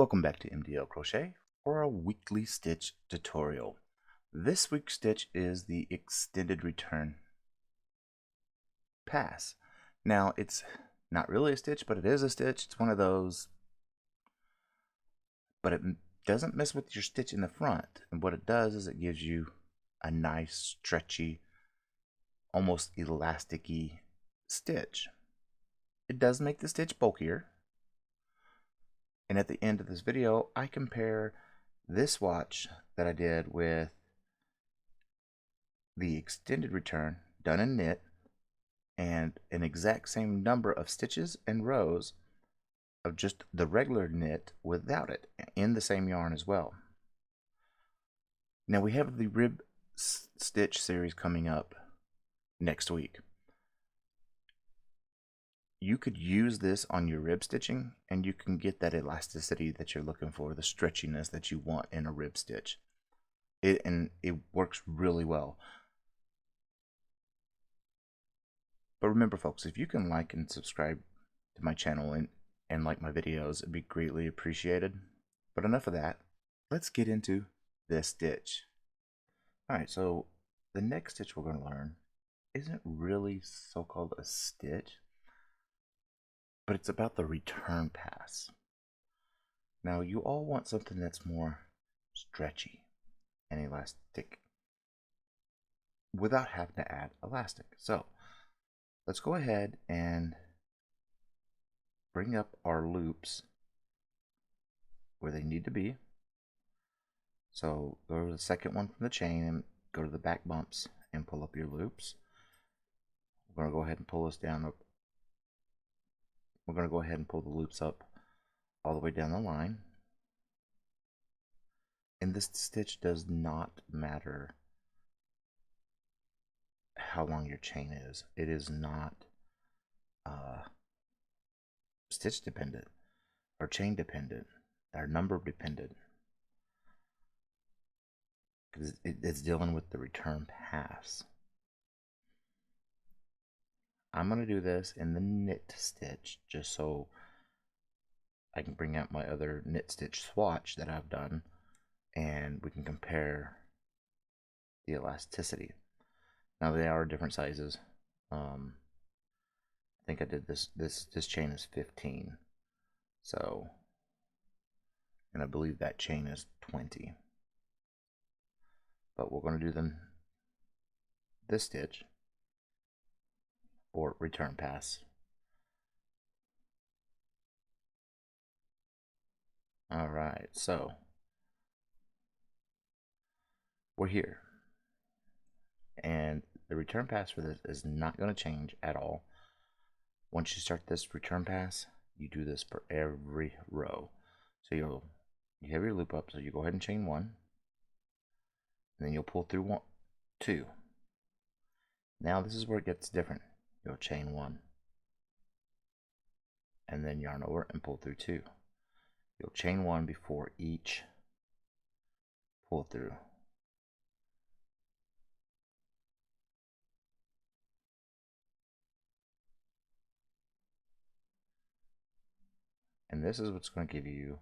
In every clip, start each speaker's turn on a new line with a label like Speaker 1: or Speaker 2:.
Speaker 1: Welcome back to MDL Crochet for our weekly stitch tutorial. This week's stitch is the extended return pass. Now it's not really a stitch, but it is a stitch. It's one of those, but it doesn't mess with your stitch in the front. And what it does is it gives you a nice stretchy, almost elasticy stitch. It does make the stitch bulkier. And at the end of this video, I compare this swatch that I did with the extended return done in knit and an exact same number of stitches and rows of just the regular knit without it in the same yarn as well. Now we have the rib stitch series coming up next week. You could use this on your rib stitching and you can get that elasticity that you're looking for, the stretchiness that you want in a rib stitch. It works really well. But remember folks, if you can like and subscribe to my channel and like my videos, it'd be greatly appreciated. But enough of that, let's get into this stitch. Alright, so the next stitch we're going to learn isn't really so-called a stitch, but it's about the return pass. Now you all want something that's more stretchy and elastic without having to add elastic. So let's go ahead and bring up our loops where they need to be. So go to the second one from the chain and go to the back bumps and pull up your loops. We're going to go ahead and pull this down. We're going to go ahead and pull the loops up all the way down the line. And this stitch does not matter how long your chain is. It is not stitch dependent or chain dependent or number dependent, because it's dealing with the return pass. I'm going to do this in the knit stitch just so I can bring out my other knit stitch swatch that I've done and we can compare the elasticity. Now they are different sizes. I think I did this chain is 15, so, and I believe that chain is 20. But we're going to do this stitch or return pass. All right, so we're here, and the return pass for this is not going to change at all. Once you start this return pass, you do this for every row. So you have your loop up, so you go ahead and chain one, and then you'll pull through two. Now this is where it gets different. You'll chain one, and then yarn over and pull through two. You'll chain one before each pull through. And this is what's going to give you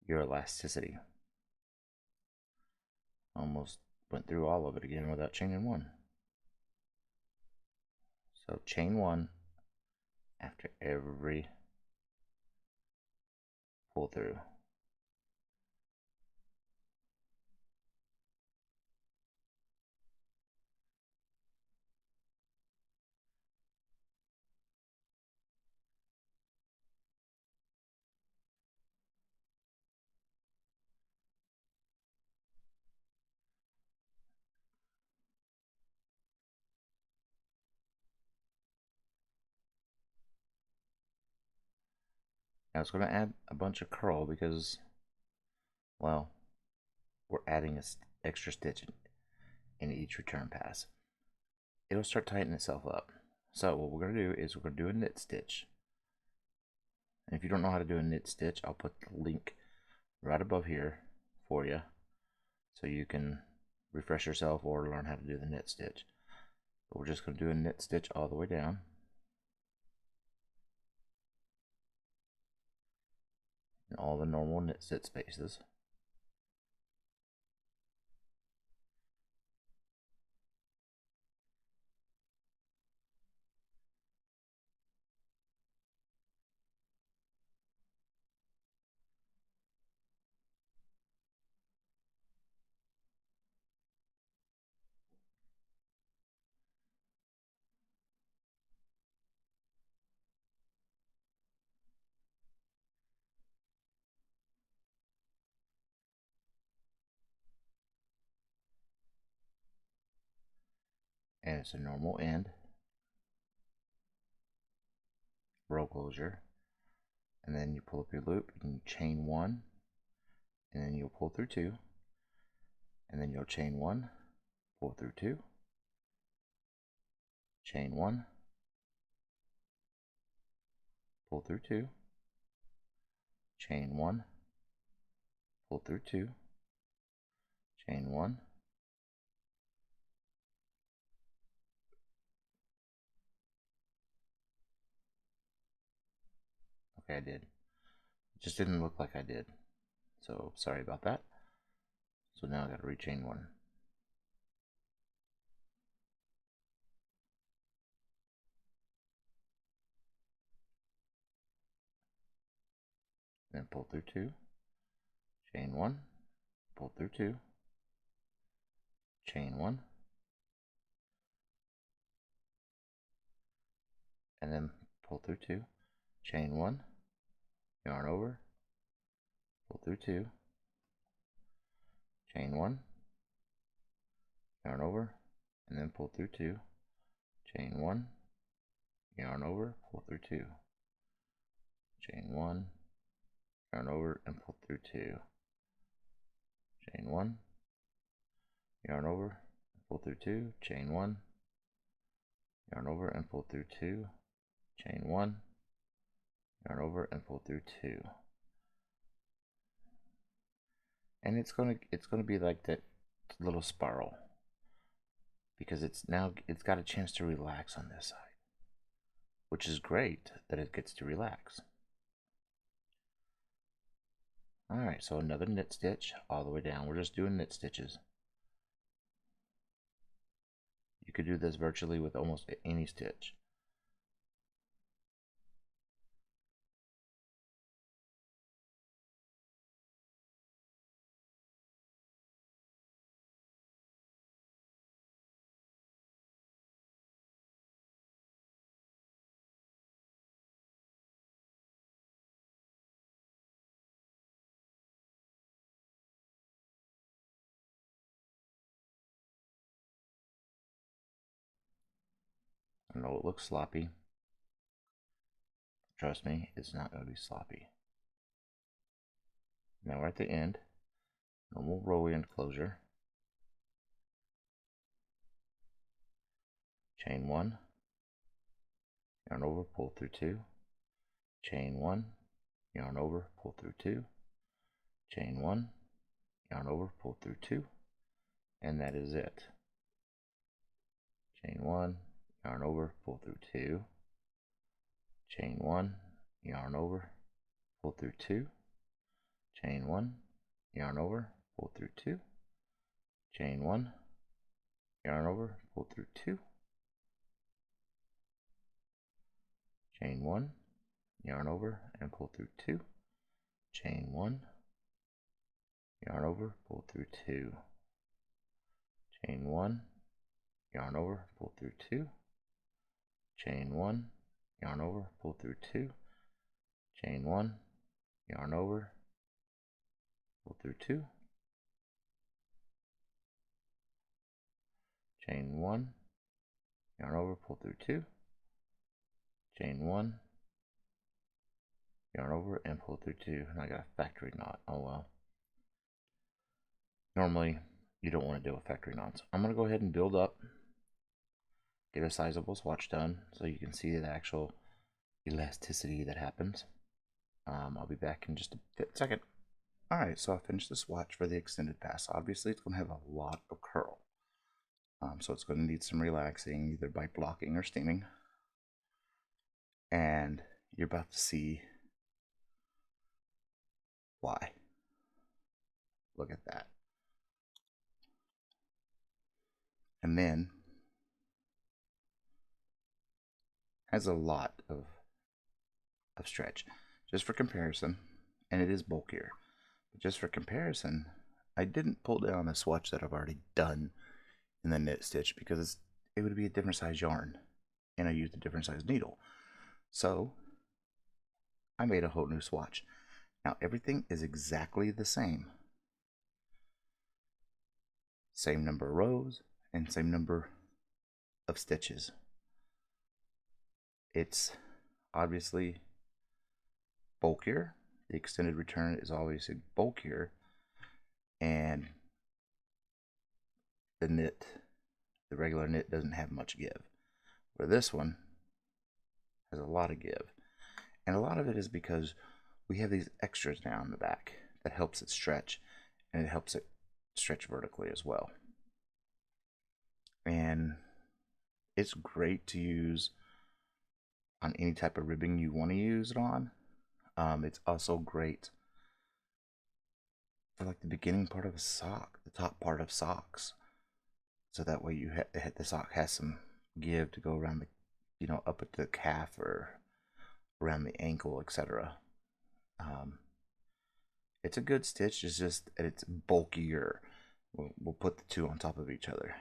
Speaker 1: your elasticity. Almost went through all of it again without chaining one. So chain one after every pull through. Now it's going to add a bunch of curl because, well, we're adding an extra stitch in each return pass. It'll start tightening itself up. So what we're going to do is we're going to do a knit stitch. And if you don't know how to do a knit stitch, I'll put the link right above here for you so you can refresh yourself or learn how to do the knit stitch. But we're just going to do a knit stitch all the way down. in all the normal knit stitch spaces. And it's a normal end, row closure, and then you pull up your loop and you chain one, and then you'll pull through two, and then you'll chain one, pull through two, chain one, pull through two, chain one, pull through two, chain one, okay, I did. It just didn't look like I did, so sorry about that. So now I got to rechain one. Then pull through two, chain one, pull through two, chain one, and then pull through two, chain one, yarn over, pull through two, chain one, yarn over, and then pull through two, chain one, yarn over, pull through two, chain one, yarn over, and pull through two, chain one, yarn over, pull through two, chain one, yarn over, and pull through two, chain one, yarn over, and pull through two. And it's gonna be like that little spiral, because it's got a chance to relax on this side, which is great that it gets to relax. Alright, so another knit stitch all the way down. We're just doing knit stitches. You could do this virtually with almost any stitch. I know it looks sloppy. Trust me, it's not going to be sloppy. Now we're at the end. Normal row end closure. Chain one, yarn over, pull through two, chain one, yarn over, pull through two, chain one, yarn over, pull through two, and that is it. Chain one, yarn over, pull through two, chain one, yarn over, pull through two, chain one, yarn over, pull through two, chain one, yarn over, pull through two, chain one, yarn over, and pull through two, chain one, yarn over, pull through two, chain one, yarn over, pull through two, chain one, yarn over, pull through two, chain one, yarn over, pull through two, chain one, yarn over, pull through two, chain one, yarn over, and pull through two, and I got a factory knot. Oh well. Normally you don't want to deal with factory knots. I'm going to go ahead and build up, get a sizable swatch done so you can see the actual elasticity that happens. I'll be back in just a second. Alright, so I finished the swatch for the extended pass. Obviously it's going to have a lot of curl. So it's going to need some relaxing, either by blocking or steaming. And you're about to see Why? Look at that. And then has a lot of stretch. Just for comparison, and it is bulkier, but just for comparison, I didn't pull down a swatch that I've already done in the knit stitch because it would be a different size yarn, and I used a different size needle. So I made a whole new swatch. Now everything is exactly the same. Same number of rows and same number of stitches. It's obviously bulkier. The extended return is obviously bulkier, and the regular knit doesn't have much give, where this one has a lot of give. And a lot of it is because we have these extras down the back that helps it stretch, and it helps it stretch vertically as well. And it's great to use on any type of ribbing you want to use it on. It's also great for like the beginning part of a sock, the top part of socks, so that way you the sock has some give to go around the, you know, up at the calf or around the ankle, etc. It's a good stitch. It's just that it's bulkier. We'll put the two on top of each other,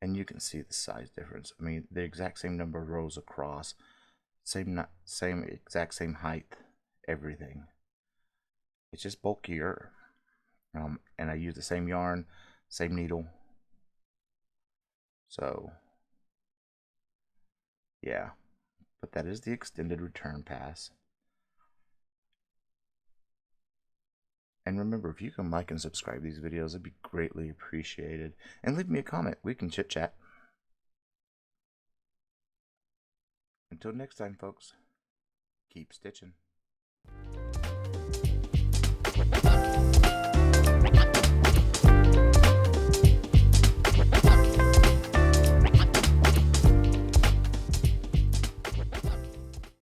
Speaker 1: and you can see the size difference. I mean, the exact same number of rows across, exact same height, everything. It's just bulkier, and I use the same yarn, same needle. So yeah, but that is the extended return pass. And remember, if you can like and subscribe these videos, it'd be greatly appreciated. And leave me a comment. We can chit chat. Until next time, folks, keep stitching.